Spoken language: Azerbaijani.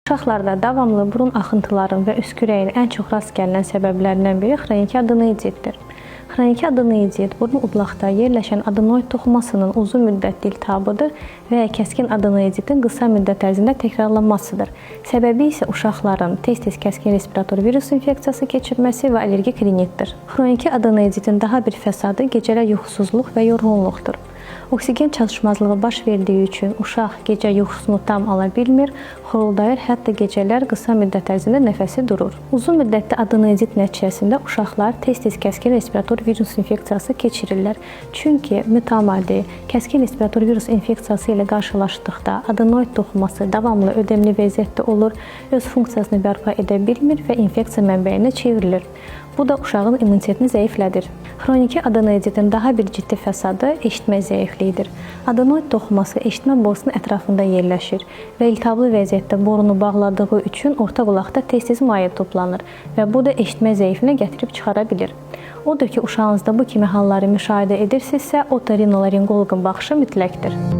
Uşaqlarda davamlı burun axıntıların və öskürəyin ən çox rast gəlinən səbəblərindən biri xroniki adenoiditdir. Xroniki adenodit burun udlaqda yerləşən adenoid toxumasının uzun müddətli iltihabıdır və ya kəskin adenoiditin qısa müddət ərzində təkrarlanmasıdır. Səbəbi isə uşaqların tez-tez kəskin respirator virus infeksiyası keçirməsi və allergik rinitdir. Xroniki adenoiditin daha bir fəsadı gecələr yuxusuzluq və yorğunluqdur. Oksigen çatışmazlığı baş verdiyi üçün uşaq gecə yuxusunu tam ala bilmir, xoruldayır, hətta gecələr qısa müddət ərzində nəfəsi durur. Uzun müddətli adenoidit nəticəsində uşaqlar tez-tez kəskin respirator virus infeksiyası keçirirlər. Çünki mütəmadi kəskin respirator virus infeksiyası ilə qarşılaşdıqda adenoid toxuması davamlı ödəmli vəziyyətdə olur, öz funksiyasını bərpa edə bilmir və infeksiya mənbəyinə çevrilir. Bu da uşağın immunitetini zəiflədir. Xroniki adenoiditin daha bir ciddi fəsadı eşitmə zəifliyidir. Adenoid toxuması eşitmə borusunun ətrafında yerləşir və iltihablı vəziyyətdə borunu bağladığı üçün orta qulaqda tez-tez maye toplanır və bu da eşitmə zəifliyinə gətirib çıxara bilir. Odur ki, uşağınızda bu kimi halları müşahidə edirsinizsə, otorinolaringoloqun baxışı mütləqdir.